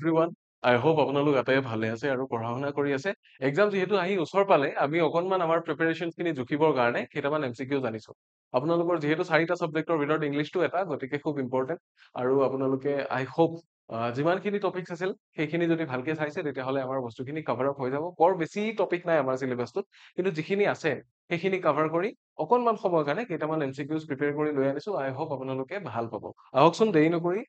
everyone. I hope আপোনালোক আটায়ে ভালে আছে আৰু পঢ়া শুনা কৰি আছে এক্সাম যেহেতু আহি ওচৰ পালে আমি অকনমান আমাৰ প্ৰিপাৰেচন খিনি জুখিবৰ কাৰণে কেইটামান এমচিকিউ জানিছো আপোনালোকৰ যেহেতু চাৰিটা সাবজেক্টৰ ভিতৰত ইংলিশটো এটা গতিকে খুব ইম্পৰ্টেন্ট আৰু আপোনালোকে আই হোপ যিমানখিনি টপিকছ আছিল সেইখিনি যদি ভালকে চাইছে তেতিয়াহ'লে আমাৰ বস্তুখিনি কভাৰ আপ হৈ যাব বৰ বেছি টপিক নাই আমাৰ সিলেবাসটোত কিন্তু যিখিনি আছে সেইখিনি কভাৰ কৰি অকনমান সময়ৰ কাৰণে কেইটামান এমচিকিউজ প্ৰিপেয়াৰ কৰি লৈ আনিছো আই হোপ আপোনালোকে ভাল পাব আহকচোন দেৰি নকৰি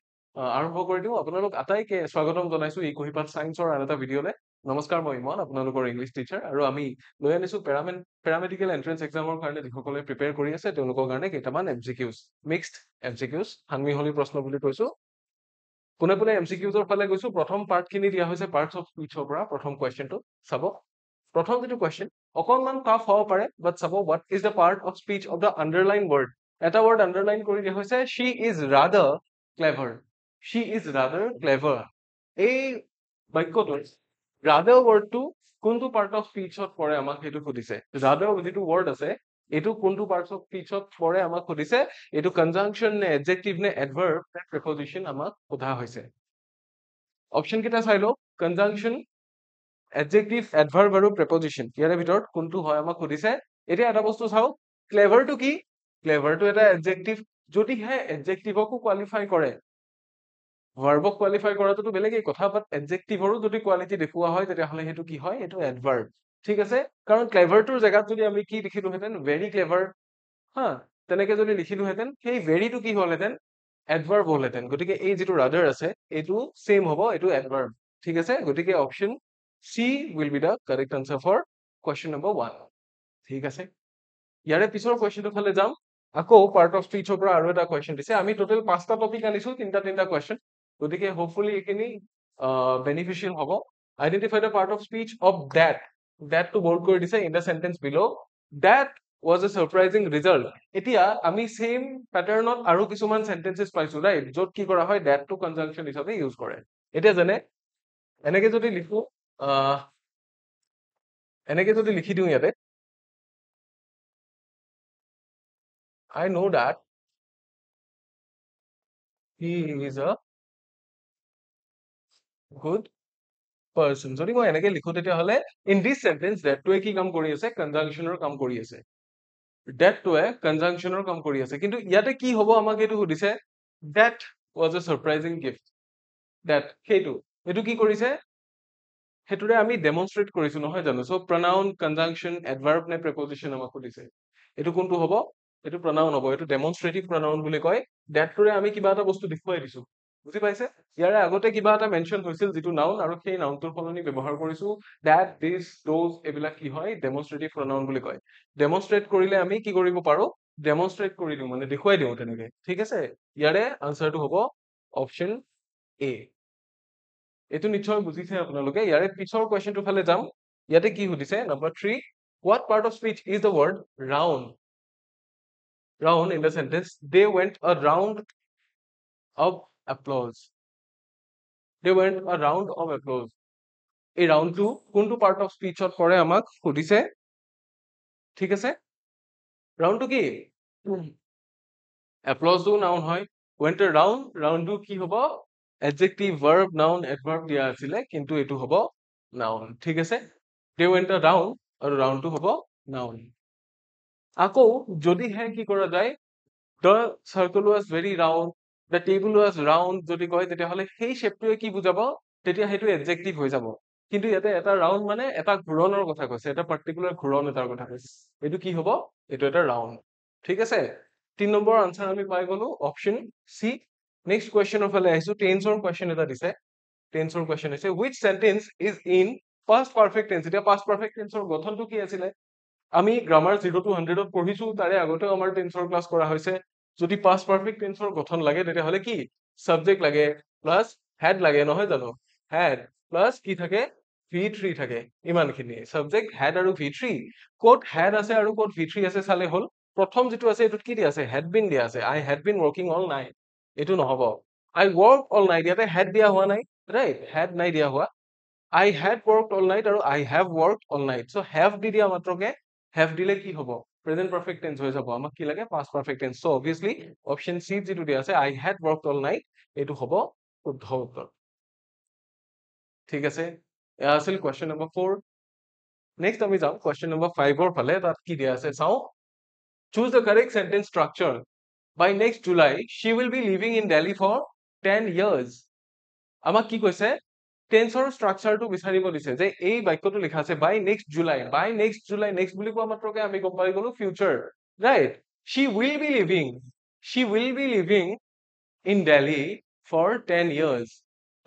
আৰম্ভ কৰি দিওঁ আপোনালোক আটাইকে স্বাগতম জনাইছো এই কুহিপাত সায়েন্সৰ আন এটা ভিডিঅ'লে নমস্কাৰ মই ইমন আপোনালোকৰ ইংলিছ টিচাৰ আৰু আমি লৈ আনিছো পেৰামেডিকেল এন্ট্ৰেন্স এক্সামৰ কাৰণে যিসকলে প্ৰিপেয়াৰ কৰি আছে তেওঁলোকৰ কাৰণে কেইটামান এমচিকিউজ মিক্সড এমচিকিউজ সানমিহলি প্ৰশ্ন বুলি কৈছো পোনে পোনে এমচিকিউজৰ ফালে গৈছো প্ৰথম পাৰ্টখিনি দিয়া হৈছে পাৰ্টছ অফ স্পীচৰ পৰা প্ৰথম কুৱেশ্যনটো চাব প্ৰথম যেটো কুৱেশ্যন অকনমান টাফ হ'ব পাৰে বাট চাব what is the part of speech of the underline word এটা ৱৰ্ড আন্ডাৰলাইন কৰি দিয়া হৈছে she is rather clever she is rather clever এই বাক্যটোৰ rather wordটো কোনটো পাৰ্ট অফ স্পীচত পৰে আমাক সেইটো সুধিছে rather যেটো ৱৰ্ড আছে এটো কোনটো পাৰ্টছ অফ স্পীচত পৰে আমাক সুধিছে এটো কনজাংশন নে এডজেক্টিভ নে এডভাৰ্ব নে প্ৰিপজিশন আমাক সোধা হৈছে অপচন কেইটা চাই লও কনজাংশন এডজেক্টিভ এডভাৰ্ব আৰু প্ৰিপজিশন ইয়াৰে ভিতৰত কোনটো হয় আমাক সুধিছে এতিয়া এটা বস্তু চাও ক্লেভাৰটো কি ক্লেভাৰটো এটা এডজেক্টিভ যদিহে এডজেক্টিভকো কোৱালিফাই কৰে ভাৰ্বক কোৱালিফাই কৰাটো বেলেগই কথা বাট এডজেক্টিভৰো যদি কোৱালিটি দেখুৱা হয় তেতিয়াহ'লে সেইটো কি হয় এটো এডভাৰ্ব ঠিক আছে কাৰণ ক্লেভাৰটোৰ জায়গাত যদি আমি কি লিখিলো হেতেন ভেৰি ক্লেভাৰ হা তেনেকে যদি লিখিলো হেতেন সেই ভেৰিটো কি হ'লহেতেন এডভাৰ্ব হ'লহেতেন গতিকে এই যেটো ৰাদাৰ আছে এটো সেম হ'ব এটো এডভাৰ্ব ঠিক আছে গতিকে option C will be the correct answer for question number 1 ঠিক আছে ইয়াৰে পিছৰ কোৱেশ্চনটো ফালে যাম আকৌ পাৰ্ট অফ স্পীচৰ পৰা আৰু এটা কোৱেশ্চন দিছে আমি টোটাল 5টা টপিক আনিছো তিনটা কোৱেশ্চন গতিকে হোপফুলি এখিনি বেনিফিশিয়াল হ'ব identify the part of speech of that to bold কৰি দিছে in the sentence below that was a surprising result এতিয়া আমি সেম প্যাটাৰ্ণত আৰু কিছুমান সেন্টেন্সেস পাইছো ৰাইট যত কি কৰা হয় দ্যাট টু কনজাংশন হিচাপে ইউজ কৰে এতিয়া জানে এনেকে যদি লিখো এনেকে যদি লিখি দিও ইয়াতে I know that he is a good person যদি মই এনেকে লিখো তেতিয়া হলে in this sentence that টোৱে কি কাম কৰি আছে কনজাংশনৰ কাম কৰি আছে that টোৱে কনজাংশনৰ কাম কৰি আছে কিন্তু ইয়াতে কি হ'ব আমাক এটো সুধিছে that was a surprising gift that সেইটো এটো কি কৰিছে হেতুৰে আমি ডেমনস্ট্ৰেট কৰিছো নহয় জানো সো pronoun conjunction adverb নে preposition আমাক সুধিছে এটো কোনটো হ'ব এটো pronoun হ'ব এটো demonstrative pronoun বুলি কয় that টোৰে আমি কিবা এটা বস্তু দেখুৱাই দিছো বুজি পাইছে ইয়াৰে আগতে কিবা এটা মেনশন হৈছিল যেটো নাউন আৰু সেই নাউনটোৰ ফলনি ব্যৱহাৰ কৰিছো that this those এবিলাক কি হয় demonstrative pronoun বুলি কয় ডেমনস্ট্ৰেট কৰিলে আমি কি কৰিব পাৰো ডেমনস্ট্ৰেট কৰি দিও মানে দেখুৱাই দিও তেনেকে ঠিক আছে ইয়াৰে আনসাৰটো হ'ব অপচন এ এটো নিশ্চয় বুজিছে আপোনালোকে ইয়াৰে পিছৰ কোৱেশ্চনটো ফালে যাম ইয়াতে কি সুধিছে number 3 what part of speech is the word round in the sentence they went a round of applause they went a round of applause এই ৰাউন্ডটো কোনটো পাৰ্ট অফ স্পীচত পৰে আমাক সুধিছে ঠিক আছে ৰাউন্ডটো কি applause টো নাউন হয় went a roundটো কি হ'ব adjective verb noun adverb দিয়া আছিলে কিন্তু এটো হ'ব noun ঠিক আছে they went a round আৰু roundটো হ'ব noun আকৌ যদি হে কি কৰা যায় the circle was very round the table was round যদি কয় তেতিয়া হলে সেই শেপটোৱে কি বুজাব তেতিয়া হেতু adjective হৈ যাব কিন্তু ইয়াতে এটা ৰাউন্ড মানে এটা ঘূৰণৰ কথা কৈছে এটা পাৰ্টিকুলাৰ ঘূৰণ এটাৰ কথা কৈছে এটো কি হ'ব এটো এটা ৰাউন্ড ঠিক আছে 3 নম্বৰ আনসাৰ আমি পাই গলো অপচন সি নেক্সট কোৱেশ্চনৰ ফালে আহিছো টেন্সৰ কোৱেশ্চন এটা দিছে টেন্সৰ কোৱেশ্চন আছে which sentence is in past perfect tense এতিয়া past perfect tenseৰ গঠনটো কি আছিল আমি গ্ৰামাৰ 0 to 100 ত পঢ়িছো তাৰে আগতে আমাৰ টেন্সৰ ক্লাস কৰা হৈছে যদি past perfect tenseৰ গঠন লাগে তেতিয়া হলে কি সাবজেক্ট লাগে প্লাস had লাগে নহয় জানো had প্লাস কি থাকে v3 থাকে ইমানখিনি সাবজেক্ট had আৰু v3 কোড had আছে আৰু কোড v3 আছে চালে হল প্ৰথম যেটো আছে এটোত কি দিয়া আছে had been দিয়া আছে I had been working all night এটো নহব I worked all night ইয়াতে had দিয়া হোৱা নাই ৰাইট had নাই দিয়া হোৱা I had worked all night আৰু I have worked all night so have দি দিয়া মাত্ৰকে have দিলে কি হ'ব present perfect tense হৈ যাব আমাক কি লাগে past perfect tense so obviously option C যেটো দিয়া আছে I had worked all night এটো হ'ব শুদ্ধ উত্তৰ ঠিক আছে, এয়া আছিল কুৱেশ্যন নম্বৰ 4। নেক্সট আমি যাওঁ কুৱেশ্যন নম্বৰ 5ৰ ফালে। তাত কি দিয়া আছে চাওঁ। Choose the correct sentence structure. By next July, she will be living in Delhi for 10 years. আমাক কি কৈছে, টেন্সৰ স্ট্ৰাকচাৰটো বিচাৰিব দিছে যে এই বাক্যটো লিখা আছে বাই নেক্সট জুলাই। বাই নেক্সট জুলাই, নেক্সট বুলি কোৱা মাত্ৰকে আমি গম পাই গলো future, right? she will be living in Delhi for 10 years.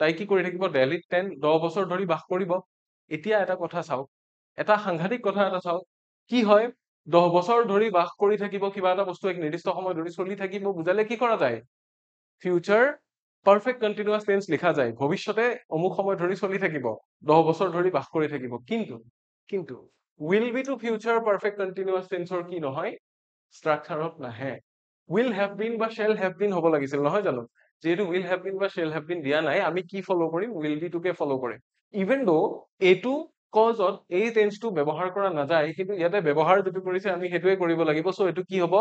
তাই কি কৰি থাকিব, দিল্লীত 10 বছৰ ধৰি বাস কৰিব। এতিয়া এটা কথা চাওক, এটা সাংঘাতিক কথা এটা চাওক, কি হয় 10 বছৰ ধৰি বাস কৰি থাকিব, কিবা এটা বস্তু এক নিৰ্দিষ্ট সময় ধৰি চলি থাকিব বুজালে কি কৰা যায়? ফিউচাৰ পাৰফেক্ট কন্টিনিউয়াস টেন্স লিখা যায়। ভৱিষ্যতে অমুক সময় ধৰি চলি থাকিব, 10 বছৰ ধৰি বাস কৰি থাকিব। কিন্তু will be to future perfect continuous টেন্সৰ কি নহয়, স্ট্ৰাকচাৰত নাহে। উইল হেভ বিন বা শ্বেল হেভ বিন হ'ব লাগিছিল, নহয় জানো? যেহেতু উইল হেভ বিন বা শ্বেল হেভ বিন দিয়া নাই, আমি কি ফলো কৰিম, উইল বি টুকে ফলো কৰিম। ইভেন দো এইটো কজত এই টেন্সটো ব্যৱহাৰ কৰা নাযায়, কিন্তু ইয়াতে ব্যৱহাৰ যিটো কৰিছে আমি সেইটোৱে কৰিব লাগিব। সো এইটো কি হ'ব,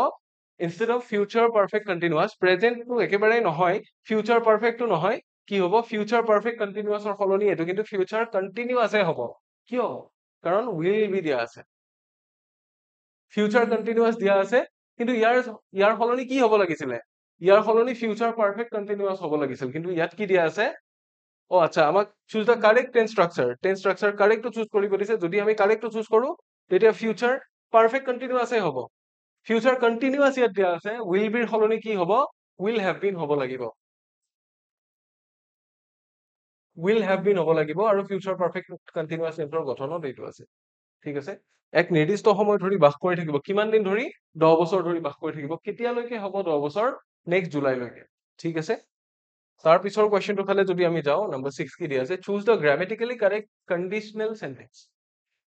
instead of future perfect continuous, প্ৰেজেন্টটো একেবাৰে নহয়, ফিউচাৰ পাৰফেক্টটো নহয়, কি হ'ব, ফিউচাৰ পাৰফেক্ট কন্টিনিউয়াসৰ সলনি এইটো কিন্তু ফিউচাৰ কন্টিনিউয়াসে হ'ব। কিয়? কাৰণ উইল বি দিয়া আছে, ফিউচাৰ কন্টিনিউয়াস দিয়া আছে, কিন্তু ইয়াৰ সলনি কি হ'ব লাগিছিলে, ইয়াৰ সলনি ফিউচাৰ পাৰফেক্ট কন্টিনিউয়াস হ'ব লাগিছিল, কিন্তু ইয়াত কি দিয়া আছে, আচ্ছা, আমাক choose the correct tense structure. Tense structure কাৰেক্টটো চুজ কৰিব দিছে। যদি আমি কাৰেক্টটো চুজ কৰো তেতিয়া ফিউচাৰ পাৰফেক্ট কন্টিনিউয়াসে হ'ব। ফিউচাৰ কন্টিনিউয়াস ইয়াত দিয়া আছে, উইল বিৰ সলনি কি হ'ব, উইল হেভ বিন হ'ব লাগিব। উইল হেভ বিন হ'ব লাগিব, আৰু ফিউচাৰ পাৰফেক্ট কন্টিনিউয়াস টেন্সৰ গঠনত এইটো আছে। ঠিক আছে, এক নিৰ্দিষ্ট সময় ধৰি বাস কৰি থাকিব। কিমান দিন ধৰি, 10 বছৰ ধৰি বাস কৰি থাকিব। কেতিয়ালৈকে হ'ব 10 বছৰ, নেক্সট জুলাইলৈকে। ঠিক আছে, তাৰ পিছৰ কুৱেশ্যনটোৰ ফালে যদি আমি যাওঁ, নম্বৰ 6 কি দিয়া আছে, choose the grammatically correct conditional sentence.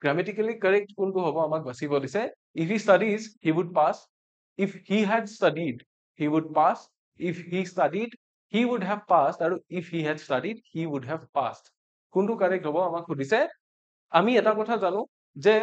Grammatically correct কোনটো হ'ব আমাক বাছিব দিছে। If he studies he would pass, if he had studied he would pass, if he studied he would have passed, আৰু if he had studied he would have passed. কোনটো correct হ'ব আমাক সুধিছে। আমি এটা কথা জানো যে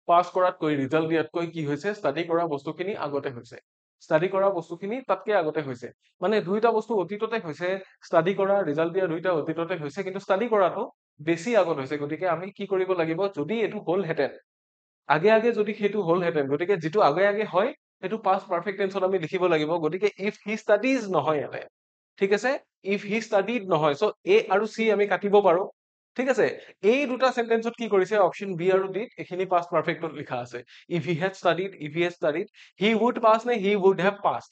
পাছ কৰাতকৈ, ৰিজাল্ট দিয়াতকৈ কি হৈছে, ষ্টাডি কৰা বস্তুখিনি আগতে হৈছে। ষ্টাডি কৰা বস্তুখিনি তাতকে আগতে হৈছে। মানে দুইটা বস্তু অতীততে হৈছে, ষ্টাডি কৰা, ৰিজাল্ট দিয়া দুইটা অতীততে হৈছে, কিন্তু ষ্টাডি কৰাটো বেছি আগত হৈছে। গতিকে আমি কি কৰিব লাগিব, যদি এইটো হ'লহেঁতেন, আগে আগে যদি সেইটো হ'লহেঁতেন, গতিকে যিটো আগে আগে হয় সেইটো পাষ্ট পাৰফেক্ট টেন্সত আমি লিখিব লাগিব। গতিকে ইফ হি ষ্টাডিজ নহয় ইয়াতে, ঠিক আছে, ইফ হি ষ্টাডিড নহয়। চ' এ আৰু চি আমি কাটিব পাৰো। ঠিক আছে, এই দুটা সেন্টেন্সত কি কৰিছে, অপশন বি আৰু ডি এইখিনি পাষ্ট পাৰফেক্টত লিখা আছে। If he had studied, if he had studied, he would pass নে he would have passed,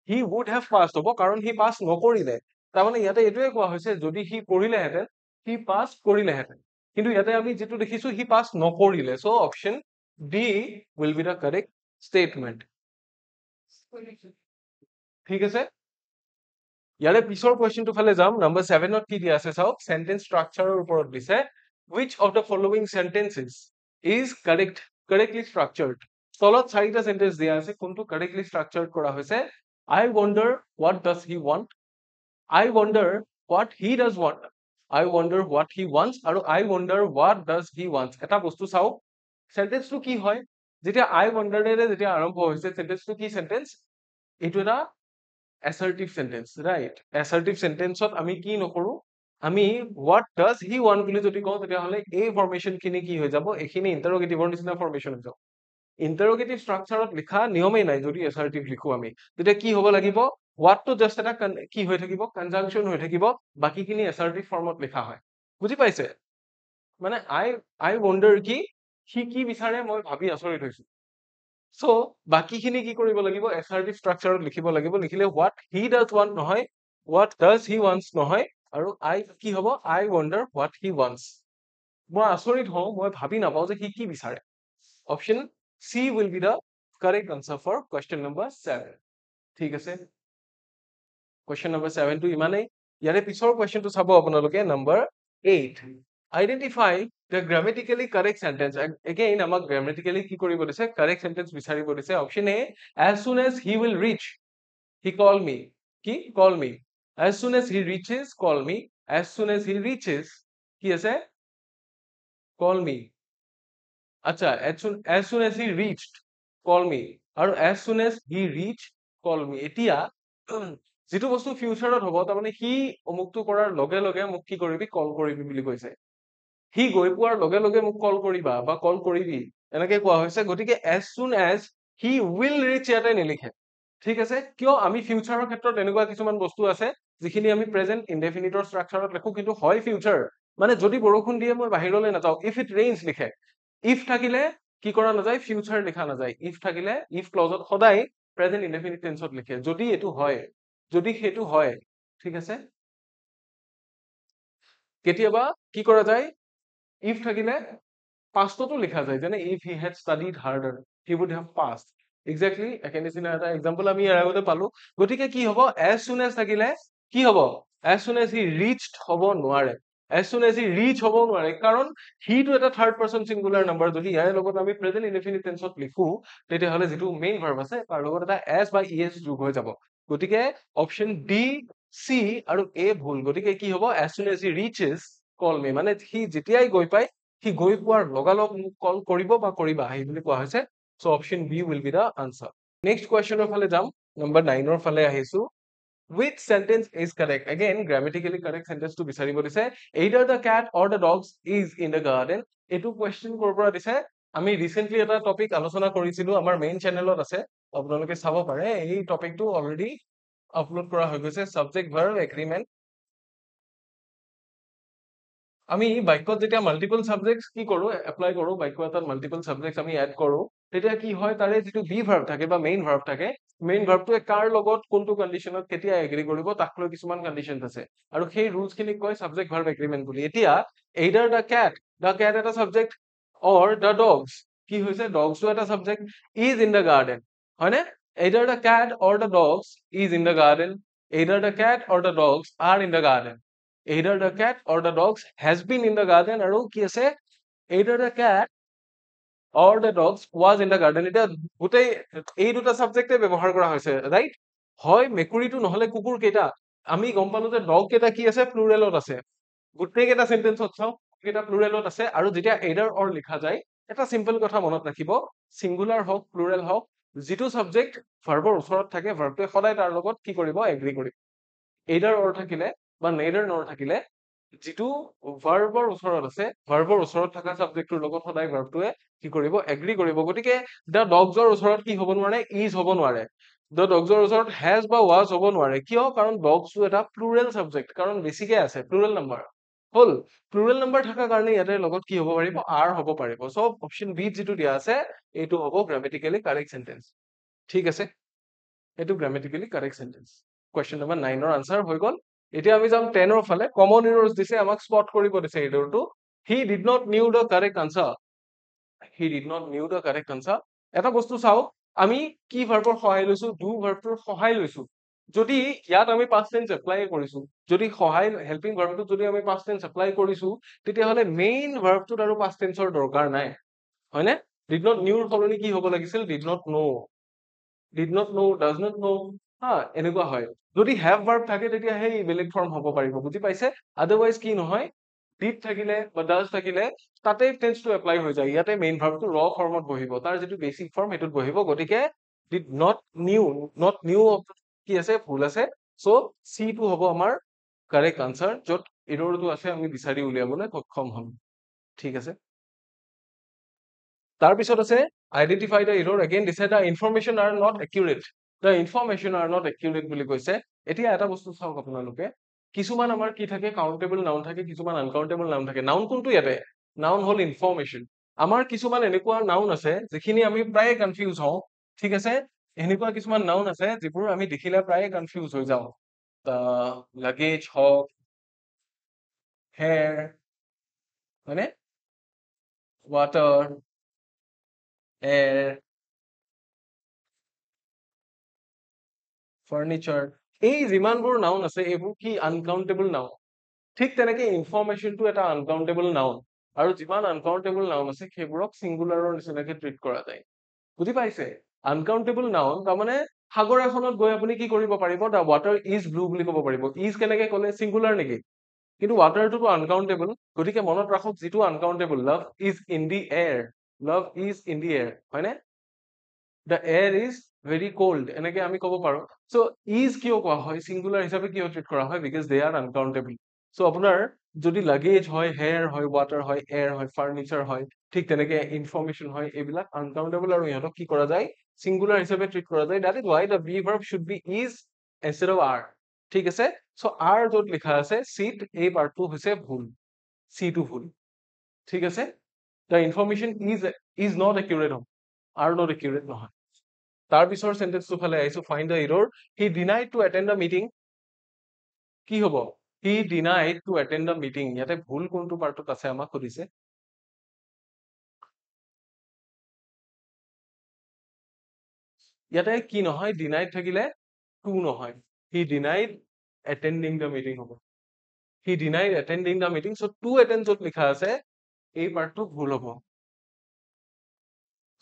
he would have passed হ'ব, কাৰণ হি পাছ নকৰিলে। তাৰমানে ইয়াতে এইটোৱে কোৱা হৈছে, যদি হি কৰিলেহেঁতেন, হি পাছ কৰিলেহেঁতেন, কিন্তু ইয়াতে আমি যিটো দেখিছো হি পাছ নকৰিলে। So' option D will be the correct statement. ঠিক আছে, ইয়াৰে পিছৰ কুৱেশ্যনটো ফালে যাম। নম্বৰ 7ত কি দিয়া আছে চাওক, সেন্টেন্স স্ট্ৰাকচাৰৰ ওপৰত দিছে। which of the following sentences is correctly structured? তলত 4টা সেন্টেন্স দিয়া আছে, কোনটো কাৰেক্টলি স্ট্ৰাকচাৰ্ড কৰা হৈছে। I wonder what does he want, I wonder what he does want, I wonder what he wants, আৰু I wonder what does he wants। এটা বস্তু চাওক, সেন্টেন্সটো কি হয়, যেতিয়া I wonder এৰে যেতিয়া আৰম্ভ হৈছে, সেন্টেন্সটো কি সেন্টেন্স, এইটো এটা assertive sentence, right? assertive sentence ত আমি কি নকৰো, আমি what does he want বুলি যদি কওঁ, তেতিয়াহ'লে এই ফৰ্মেশন খিনি কি হৈ যাব, এইখিনি ইন্টাৰোগেটিভৰ নিচিনা ফৰ্মেশন হৈ যাব। ইন্টাৰোগেটিভ স্ট্ৰাকচাৰত লিখা নিয়মেই নাই যদি assertive লিখো আমি, তেতিয়া কি হ'ব লাগিব, what টো জাষ্ট এটা কি হৈ থাকিব, কনজাংচন হৈ থাকিব, বাকীখিনি assertive ফৰ্মত লিখা হয়। বুজি পাইছে? মানে I wonder কি, সি কি বিচাৰে মই ভাবি আচৰিত হৈছো। So বাকীখিনি কি কৰিব লাগিব, assertive structureত লিখিব লাগিব। লিখিলে what he does want নহয়, what does he wants নহয়, আৰু কি হ'ব, I wonder what he wants। মই আচৰিত হওঁ, মই ভাবি নাপাওঁ যে সি কি বিচাৰে। Option C will be the correct answer for question number 7। ঠিক আছে, question number 7 টো ইমানেই। ইয়াৰে পিছৰ কুৱেশ্যনটো চাব আপোনালোকে, number 8। Identify the grammatically correct sentence। Again আমাক grammatically কি কৰিব দিছে, correct sentence বিচাৰিব দিছে। Option A, as soon as he will reach he call me, কি call me, as soon as he reaches call me, as soon as he reaches কি আছে, call me। আচ্ছা, as soon as he reached call me, আৰু as soon as he reach call me। এতিয়া যিটো বস্তু ফিউচাৰত হ'ব তাৰমানে সি অমুকটো কৰাৰ লগে লগে মোক কি কৰিবি কল কৰিবি বুলি কৈছে সি গৈ পোৱাৰ লগে লগে মোক কল কৰিবা বা কল কৰিবি এনেকে কোৱা হৈছে গতিকে as soon as he will reach ইয়াতে নিলিখে ঠিক আছে কিয় আমি ফিউচাৰৰ ক্ষেত্ৰত এনেকুৱা কিছুমান বস্তু আছে যিখিনি আমি প্ৰেজেন্ট ইনডেফিনিটৰ ষ্ট্ৰাকচাৰত লিখো কিন্তু হয় ফিউচাৰ মানে যদি বৰষুণ দিয়ে মই বাহিৰলৈ নাযাওঁ ইফ ইট ৰেইনছ লিখে ইফ থাকিলে কি কৰা নাযায় ফিউচাৰ লিখা নাযায় ইফ থাকিলে ইফ ক্লজত সদায় প্ৰেজেন্ট ইনডেফিনিট টেন্সত লিখে যদি এইটো হয় যদি সেইটো হয় ঠিক আছে কেতিয়াবা কি কৰা যায় ইফ থাকিলে পাষ্টতো লিখা যায় যেনে if he had studied harder he would have passed exactly একে নিচিনা এটা এক্সাম্পল আমি ইয়াৰ আগতে পালো গতিকে কি হ'ব as soon as থাকিলে কি হ'ব as soon as he reached হ'ব নোৱাৰে as soon as he reach হ'ব নোৱাৰে কাৰণ হিটো এটা থাৰ্ড পাৰ্চন সিঙ্গুলাৰ নাম্বাৰ যদি ইয়াৰ লগত আমি প্ৰেজেন্ট ইনডেফিনিট টেন্সত লিখো তেতিয়াহ'লে যিটো মেইন ভাৰ্ব আছে তাৰ লগত এটা s বা es যোগ হৈ যাব গতিকে অপচন ডি চি আৰু এ ভুল গতিকে কি হ'ব as soon as he reaches call me মানে সি যেতিয়াই গৈ পায় সি গৈ পোৱাৰ লগালগ মোক কল কৰিব বা কৰিবা সেই বুলি কোৱা হৈছে so option B will be the answer next কুৱেশ্যনৰ ফালে যাম নম্বৰ 9 ৰ ফালে আহিছো which sentence is correct again grammatically correct sentence to বিচাৰিব দিছে either the cat or the dogs is in the garden এইটো question কৰ পৰা দিছে আমি ৰিসেন্টলি এটা টপিক আলোচনা কৰিছিলো আমাৰ মেইন চেনেলত আছে আপোনালোকে চাব পাৰে এই টপিকটো অলৰেডি আপলোড কৰা হৈ গৈছে সাবজেক্ট ভাৰ্ব এগ্ৰিমেন্ট আমি বাক্যত যেতিয়া মাল্টিপল সাবজেক্টস কি কৰো এপ্লাই কৰো বাক্য এটাত মাল্টিপল সাবজেক্টস আমি এড কৰো তেতিয়া কি হয় তাৰে যিটো বি ভাৰ্ব থাকে বা মেইন ভাৰ্ব থাকে মেইন ভাৰ্বটোৱে কাৰ লগত কোনটো কন্ডিশনত কেতিয়া এগ্ৰি কৰিব তাক লৈ কিছুমান কন্ডিশনছ আছে আৰু সেই ৰুলছ খিনিক কয় সাবজেক্ট ভাৰ্ব এগ্ৰিমেন্ট বুলি এতিয়া either the cat এটা সাবজেক্ট or the dogs কি হৈছে ডগছটো এটা subject is in the garden হয়নে either the cat or the dogs is in the garden either the cat or the dogs are in the garden either the cat or the dogs has been in the garden আৰু কি আছে either the cat or the dogs was in the garden এটা গোটেই এই দুটা সাবজেক্টে ব্যৱহাৰ কৰা হৈছে ৰাইট হয় মেকুৰীটো নহলে কুকুৰ কেইটা আমি গম পালো যে ডগ কেইটা কি আছে প্লুৰেলত আছে গোটেই কেইটা সেন্টেন্সত চাও কেইটা প্লুৰেলত আছে আৰু যেতিয়া either or লিখা যায় এটা সিম্পল কথা মনত ৰাখিব সিঙ্গুলাৰ হওক প্লুৰেল হওক যিটো সাবজেক্ট ভাৰ্বৰ ওচৰত থাকে ভাৰ্বটোৱে সদায় তাৰ লগত কি কৰিব এগ্ৰি কৰিব either or থাকিলে বা neither nor থাকিলে যিটো ভাৰ্বৰ ওচৰত আছে ভাৰ্বৰ ওচৰত থকা সাবজেক্টৰ লগত সদায় ভাৰ্বটোৱে কি কৰিব এগ্ৰি কৰিব গতিকে দা ডগছৰ ওচৰত কি হ'ব নোৱাৰে ইজ হ'ব নোৱাৰে দা ডগছৰ ওচৰত হেজ বা ৱাজ হ'ব নোৱাৰে কিয় কাৰণ ডগছটো এটা প্লুৰেল সাবজেক্ট কাৰণ বেছিকে আছে প্লুৰেল নাম্বাৰ হল প্লুৰেল নাম্বাৰ থকা কাৰণে ইয়াতে লগত কি হ'ব পাৰিব আৰ হ'ব পাৰিব সো অপচন বি যিটো দিয়া আছে এইটো হ'ব গ্ৰামেটিক্যালি কাৰেক্ট সেন্টেন্স ঠিক আছে এইটো গ্ৰামেটিক্যালি কাৰেক্ট সেন্টেন্স কুৱেশ্যন নম্বৰ 9 ৰ আনসাৰ হৈ গল এতিয়া আমি যাম 10 ৰ ফালে কমন এৰৰ্স দিছে আমাক স্পট কৰিব দিছে এৰৰটো he did not knew the correct answer he did not knew the correct answer এটা বস্তু চাও আমি কি ভাৰ্বৰ সহায় লৈছো ডু ভাৰ্বটোৰ সহায় লৈছো যদি ইয়াত আমি পাষ্ট টেন্স এপ্লাই কৰিছো যদি সহায় হেল্পিং ভাৰ্বটো যদি আমি পাষ্ট টেন্স এপ্লাই কৰিছো তেতিয়াহলে মেইন ভাৰ্বটোত আৰু পাষ্ট টেন্সৰ দৰকাৰ নাই হয়নে ডিড নট নিউৰ সলনি কি হ'ব লাগিছিল did not know did not know does not know হা এনেকুৱা হয় যদি have verb থাকে তেতিয়া সেই বেলেগ ফৰ্ম হ'ব পাৰিব বুজি পাইছে আদাৰৱাইজ কি নহয় did থাকিলে বা does থাকিলে তাতে টেন্স টো এপ্লাই হৈ যায় ইয়াতে মেইন ভাৰ্বটো ৰ ফৰ্মত বহিব তাৰ যেটো বেসিক ফৰ্ম হেতুত বহিব গতিকে did not knew কি আছে ভুল আছে সো সি টো হ'ব আমাৰ কাৰেক্ট আনসাৰ যত এৰৰটো আছে আমি বিচাৰি উলিয়াবলৈ সক্ষম হ'ম ঠিক আছে তাৰ পিছত আছে identify the error again দিছে the information are not accurate the information are not accurate বুলি কৈছে এতিয়া এটা বস্তু চাওক আপোনালোকে কিছুমান আমাৰ কি থাকে কাউন্টেবল নাউন থাকে কিছুমান আনকাউন্টেবল নাউন থাকে নাউন কোনটো ইয়াতে নাউন হল ইনফৰমেশন আমাৰ কিছুমান এনেকুৱা নাউন আছে যিখিনি আমি প্ৰায় কনফিউজ হওঁ ঠিক আছে এনেকুৱা কিছুমান নাউন আছে যিবোৰ আমি দেখিলে প্ৰায় কনফিউজ হৈ যাওঁ লাগেজ হওক হেয়াৰ মানে water air ফাৰ্নিচাৰ এই যিমানবোৰ নাউন আছে এইবোৰ কি আনকাউন্টেবল নাউন ঠিক তেনেকে ইনফৰমেশনটো এটা আনকাউন্টেবল নাউন আৰু যিমান আনকাউন্টেবল নাউন আছে সেইবোৰক সিঙ্গুলাৰৰ নিচিনাকে ট্ৰিট কৰা যায় বুজি পাইছে আনকাউন্টেবল নাউন তাৰমানে সাগৰ এখনত গৈ আপুনি কি কৰিব পাৰিব দা ৱাটাৰ ইজ ব্লু বুলি ক'ব পাৰিব ইজ কেনেকে ক'লে সিঙ্গুলাৰ নেকি কিন্তু ৱাটাৰটো আনকাউন্টেবল গতিকে মনত ৰাখক যিটো uncountable love is in the air love is in the air হয়নে the air is very cold এনেকে আমি ক'ব পাৰো so is কিয় কোৱা হয় singular হিচাপে কিয় ট্ৰিট কৰা হয় because they are uncountable so আপোনাৰ যদি luggage হয় hair হয় water হয় air হয় furniture হয় ঠিক তেনেকে information হয় এইবিলাক uncountable আৰু ইহঁতক কি কৰা যায় singular হিচাপে ট্ৰিট কৰা যায় that is why the be verb should be is instead of are ঠিক আছে so are য'ত লিখা আছে sit এই পাৰ্টটো হৈছে ভুল c টো ভুল ঠিক আছে the information is not accurate হ'ব are not accurate নহয় তাৰ পিছৰ সেন্টেন্সটো ফালে আহিছো find the error he denied to attend the meeting কি হ'ব he denied to attend the meeting ইয়াতে ভুল কোনটো পাৰ্টত আছে আমাক সুধিছে ইয়াতে কি নহয় denied থাকিলে to নহয় he denied attending the meeting হ'ব he denied attending the meeting so to attend য'ত লিখা আছে এই পাৰ্টটো ভুল হ'ব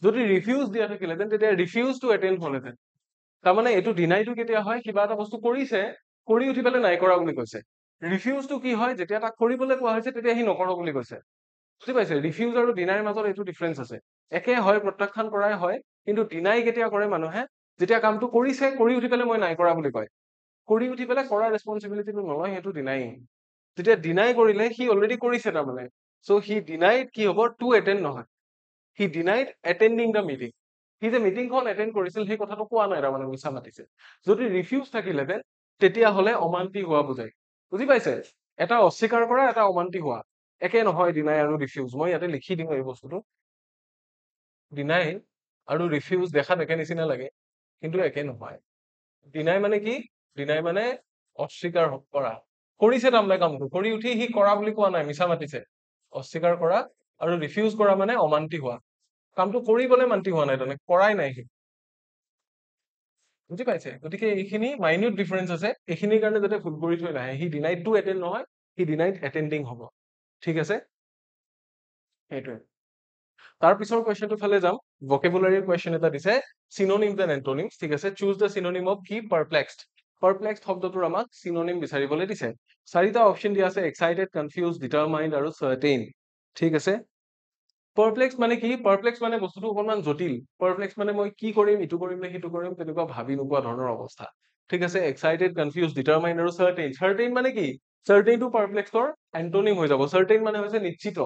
যদি refuse দিয়া থাকিলে তেতিয়া refuse to attend হ'লহেঁতেন তাৰমানে এইটো ডিনাইটো কেতিয়া হয় কিবা এটা বস্তু কৰিছে কৰি উঠি পেলাই নাই কৰা বুলি কৈছে ৰিফিউজটো কি হয় যেতিয়া তাক কৰিবলৈ কোৱা হৈছে তেতিয়া সি নকৰ বুলি কৈছে বুজি পাইছে ৰিফিউজ আৰু ডিনাইৰ মাজত এইটো ডিফাৰেন্স আছে একে হয় প্ৰত্যাখ্যান কৰাই হয় কিন্তু ডিনাই কেতিয়া কৰে মানুহে যেতিয়া কামটো কৰিছে কৰি উঠি পেলাই মই নাই কৰা বুলি কয় কৰি উঠি পেলাই কৰা ৰেছপন্সিবিলিটিটো নলয় সেইটো ডিনাই যেতিয়া ডিনাই কৰিলে সি অলৰেডি কৰিছে তাৰমানে চ' সি ডিনাইড কি হ'ব টু এটেণ্ড নহয় সি ডিনাইড এটেণ্ডিং দ্য মিটিং সি যে মিটিংখন এটেণ্ড কৰিছিল সেই কথাটো কোৱা নাই তাৰমানে মিছা মাতিছে যদি ৰিফিউজ থাকিলেহেঁতেন তেতিয়াহ'লে অমান্তি হোৱা বুজায় বুজি পাইছে এটা অস্বীকাৰ কৰা এটা অমান্তি হোৱা একে নহয় ডিনাই আৰু ৰিফিউজ মই ইয়াতে লিখি দিম এই বস্তুটো ডিনাই আৰু ৰিফিউজ দেখাত একে নিচিনা লাগে কিন্তু একে নহয় ডিনাই মানে কি ডিনাই মানে অস্বীকাৰ কৰা কৰিছে তাৰমানে কামটো কৰি উঠি সি কৰা বুলি কোৱা নাই মিছা মাতিছে অস্বীকাৰ কৰা আৰু ৰিফিউজ কৰা মানে অমান্তি হোৱা কামটো কৰিবলৈ মান্তি হোৱা নাই তাৰমানে কৰাই নাই সি বুজি পাইছে গতিকে এইখিনি মাইনিউট ডিফাৰেন্স আছে এইখিনিৰ কাৰণে যাতে ভুল কৰি থৈ নাহে সি ডিনাইড টু এটেণ্ড নহয় সি ডিনাইড এটেণ্ডিং হ'ব ঠিক আছে সেইটোৱে তাৰ পিছৰ কুৱেশ্যনটো ফালে যাম ভকেবুলাৰী কুৱেশ্যন এটা দিছে চিনোনিমছ এণ্ড এন্টোনিমছ ঠিক আছে চুজ দ্য চিনোনিম অফ কি পাৰপ্লেক্সড পাৰপ্লেক্সড শব্দটোৰ আমাক চিনোনিম বিচাৰিবলৈ দিছে চাৰিটা অপশ্যন দিয়া আছে এক্সাইটেড কনফিউজ ডিটাৰমাইণ্ড আৰু চাৰ্টেইন ঠিক আছে পাৰপ্লেক্স মানে কি পাৰপ্লেক্স মানে বস্তুটো অকণমান জটিল পাৰপ্লেক্স মানে মই কি কৰিম ইটো কৰিম নে সিটো কৰিম তেনেকুৱা ভাবি নোপোৱা ধৰণৰ অৱস্থা ঠিক আছে এক্সাইটেড কনফিউজ ডিটাৰমাইণ্ড আৰু চাৰ্টেইন চাৰ্টেইন মানে কি চাৰ্টেইনটো পাৰপ্লেক্সৰ এন্টোনিম হৈ যাব চাৰ্টেইন মানে হৈছে নিশ্চিত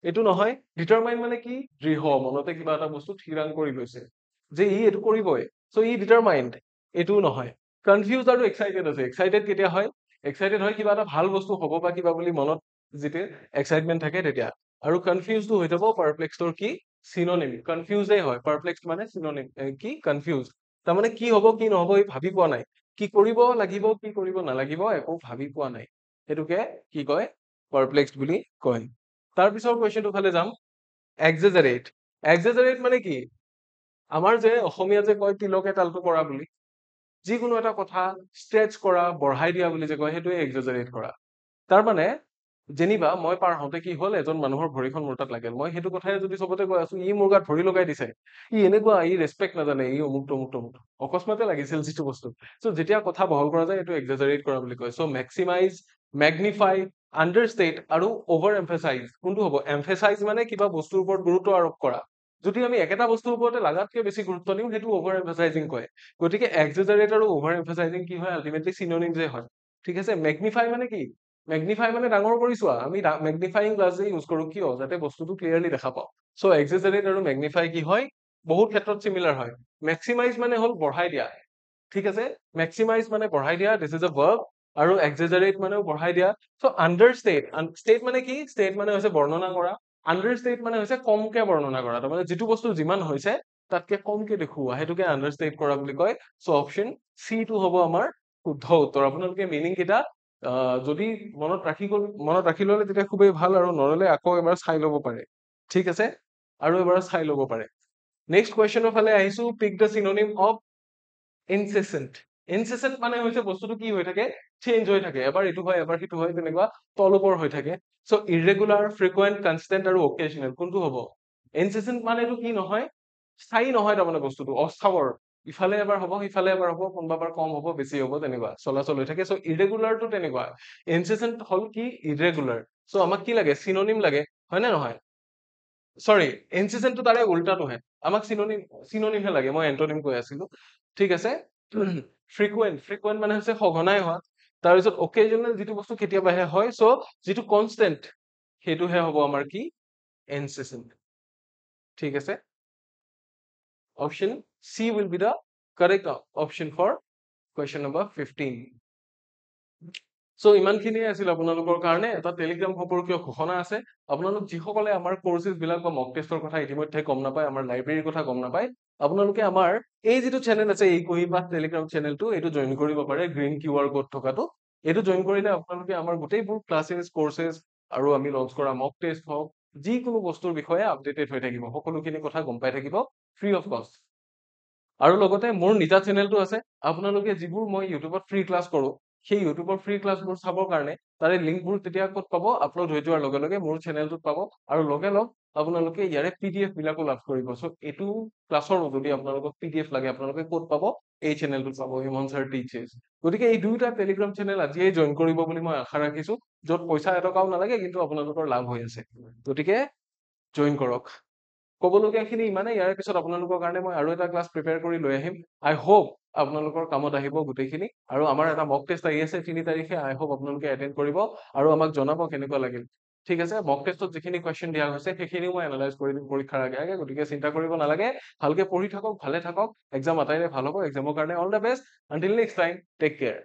এইটো নহয় ডিটাৰমাইন মানে কি দৃঢ় মনতে কিবা এটা বস্তু থিৰাং কৰি লৈছে যে ই এইটো কৰিবই চ' ই ডিটাৰমাইণ্ড এইটোও নহয় কনফিউজ আৰু এক্সাইটেড আছে এক্সাইটেড কেতিয়া হয় এক্সাইটেড হয় কিবা এটা ভাল বস্তু হ'ব বা কিবা বুলি মনত যেতিয়া এক্সাইটমেণ্ট থাকে তেতিয়া আৰু কনফিউজটো হৈ যাব পাৰপ্লেক্সৰ কি চিনোনিম কনফিউজেই হয় পাৰপ্লেক্স মানে চিনোনিম কি কনফিউজ তাৰমানে কি হ'ব কি নহ'ব এই ভাবি পোৱা নাই কি কৰিব লাগিব কি কৰিব নালাগিব একো ভাবি পোৱা নাই সেইটোকে কি কয় পাৰপ্লেক্স বুলি কয় তাৰ পিছৰ কুৱেশ্যনটো ফালে যাম এক্সেজাৰেট এক্সেজাৰেট মানে কি আমাৰ যে অসমীয়া যে কয় তিলকে তালটো কৰা বুলি যিকোনো এটা কথা ষ্ট্ৰেচ কৰা বঢ়াই দিয়া বুলি যে কয় সেইটোৱে এক্সেজাৰেট কৰা তাৰ মানে যেনিবা মই পাৰ হওঁতে কি হ'ল এজন মানুহৰ ভৰিখন মোৰ তাত লাগিল মই সেইটো কথাই যদি চবতে কৈ আছো ই মোৰ গাত ভৰি লগাই দিছে ই এনেকুৱা ই ৰেচপেক্ট নাজানে ই অমুক তমুক অকস্মাতে লাগিছিল যিটো বস্তু চ' যেতিয়া কথা বহল কৰা যায় এইটো এক্সেজাৰেট কৰা বুলি কয় চ' মেক্সিমাইজ মেগনিফাই আণ্ডাৰষ্টেট আৰু অভাৰ এমফেচাইজ কোনটো হ'ব এমফেচাইজ মানে কিবা বস্তুৰ ওপৰত গুৰুত্ব আৰোপ কৰা যদি আমি একেটা বস্তুৰ ওপৰতে লাগাতকে বেছি গুৰুত্ব দিওঁ সেইটো অভাৰ এমফেচাইজিং কয় গতিকে এক্সেজাৰেট আৰু অভাৰ এমফেচাইজিং কি হয় আল্টিমেটলি চিনোনিমছে হয় ঠিক আছে মেগনিফাই মানে কি মেগনিফাই মানে ডাঙৰ কৰি চোৱা আমি মেগনিফাইং গ্লাছ যে ইউজ কৰো কিয় যাতে বস্তুটো ক্লিয়াৰলি দেখা পাওঁ চ' এক্সেজাৰেট আৰু মেগনিফাই কি হয় বহুত ক্ষেত্ৰত চিমিলাৰ হয় মেক্সিমাইজ মানে হ'ল বঢ়াই দিয়া ঠিক আছে মেক্সিমাইজ মানে বঢ়াই দিয়া দিছ ইজ এ ভাৰ্ব আৰু এক্সেজাৰেট মানেও বঢ়াই দিয়া চ' আণ্ডাৰষ্টেট ষ্টেট মানে কি ষ্টেট মানে হৈছে বৰ্ণনা কৰা আণ্ডাৰষ্টেট মানে হৈছে কমকে বৰ্ণনা কৰা তাৰমানে যিটো বস্তু যিমান হৈছে তাতকে কমকে দেখুওৱা সেইটোকে আণ্ডাৰষ্টেট কৰা বুলি কয় চ' অপশ্যন চি টো হ'ব আমাৰ শুদ্ধ উত্তৰ আপোনালোকে মিনিং কেইটা যদি মনত ৰাখি ললে তেতিয়া খুবেই ভাল আৰু নললে আকৌ এবাৰ চাই ল'ব পাৰে ঠিক আছে আৰু এবাৰ চাই ল'ব পাৰে নেক্সট কুৱেশ্যনৰ ফালে আহিছো পিক দ্য চিনোনিম অফ ইনচেচেণ্ট ইনচেচেণ্ট মানে হৈছে বস্তুটো কি হৈ থাকে চেঞ্জ হৈ থাকে এবাৰ এইটো হয় এবাৰ সিটো হয় তেনেকুৱা তল ওপৰ হৈ থাকে চ' ইৰেগুলাৰ ফ্ৰিকুৱেণ্ট কনষ্টেণ্ট আৰু অকেজনেল কোনটো হ'ব ইনচেচেণ্ট মানে এইটো কি নহয় স্থায়ী নহয় তাৰমানে বস্তুটো অস্থাৱৰ ইফালে এবাৰ হ'ব সিফালে এবাৰ হ'ব কোনোবাবাৰ কম হ'ব বেছি হ'ব তেনেকুৱা চলাচল হৈ থাকে চ' ইৰেগুলাৰটো তেনেকুৱা ইনচেচেণ্ট হ'ল কি ইৰেগুলাৰ চ' আমাক কি লাগে চিনোনিম লাগে হয় নে নহয় সৰি এনচিচেন্টটো তাৰে উল্টাটোহে আমাক চিনোনিমহে লাগে মই এন্টোনিম কৈ আছিলো ঠিক আছে ফ্ৰিকুৱেণ্ট মানে হৈছে সঘনাই হোৱা তাৰপিছত অকেজনেল যিটো বস্তু কেতিয়াবাহে হয় চ' যিটো কনষ্টেন্ট সেইটোহে হ'ব আমাৰ কি এনচিচেন্ট ঠিক আছে option C will be the correct option for question number 15 চ' ইমানখিনিয়ে আছিল আপোনালোকৰ কাৰণে এটা টেলিগ্ৰাম সম্পৰ্কীয় ঘোষণা আছে আপোনালোক যিসকলে আমাৰ কৰ্চেছ বিলাক বা মক টেষ্টৰ কথা ইতিমধ্যে গম নাপায় আমাৰ লাইব্ৰেৰীৰ কথা গম নাপায় আপোনালোকে আমাৰ এই যিটো চেনেল আছে এই কুহিপাঠ টেলিগ্ৰাম চেনেলটো এইটো জইন কৰিব পাৰে গ্ৰীণ কিউআৰ কোড থকাটো এইটো জইন কৰিলে আপোনালোকে আমাৰ গোটেইবোৰ ক্লাছেছ কৰ্চেছ আৰু আমি লঞ্চ কৰা মক টেষ্ট হওক যিকোনো বস্তুৰ বিষয়ে আপডেটেড হৈ থাকিব সকলোখিনি কথা গম পাই থাকিব ফ্ৰী অফ কষ্ট আৰু লগতে মোৰ নিজা চেনেলটো আছে আপোনালোকে যিবোৰ মই ইউটিউবত ফ্ৰী ক্লাছ কৰো সেই ইউটিউবৰ ফ্ৰী ক্লাছবোৰ চাবৰ কাৰণে তাৰে লিংকবোৰ তেতিয়া ক'ত পাব আপলোড হৈ যোৱাৰ লগে লগে মোৰ চেনেলটোত পাব আৰু লগে লগ আপোনালোকে ইয়াৰে পিডিএফ বিলাকো লাভ কৰিব চ' এইটো ক্লাছৰ যদি আপোনালোকক পিডিএফ লাগে আপোনালোকে ক'ত পাব এই চেনেলটোত পাব হিমন ছাৰ টিচেছ গতিকে এই দুয়োটা টেলিগ্ৰাম চেনেল আজিয়ে জইন কৰিব বুলি মই আশা ৰাখিছো য'ত পইচা এটকাও নালাগে কিন্তু আপোনালোকৰ লাভ হৈ আছে গতিকে জইন কৰক ক'বলগীয়াখিনি ইমানে ইয়াৰ পিছত আপোনালোকৰ কাৰণে মই আৰু এটা ক্লাছ প্ৰিপেয়াৰ কৰি লৈ আহিম আই হোপ আপোনালোকৰ কামত আহিব গোটেইখিনি আৰু আমাৰ এটা মক টেষ্ট আহি আছে 3 তাৰিখে আই হোপ আপোনালোকে এটেণ্ড কৰিব আৰু আমাক জনাব কেনেকুৱা লাগিল ঠিক আছে মক টেষ্টত যিখিনি কুৱেশ্যন দিয়া হৈছে সেইখিনিও মই এনালাইজ কৰি দিম পৰীক্ষাৰ আগে আগে গতিকে চিন্তা কৰিব নালাগে ভালকে পঢ়ি থাকক ভালে থাকক এক্সাম আটাইৰে ভাল হ'ব এক্সামৰ কাৰণে all the best until next time take care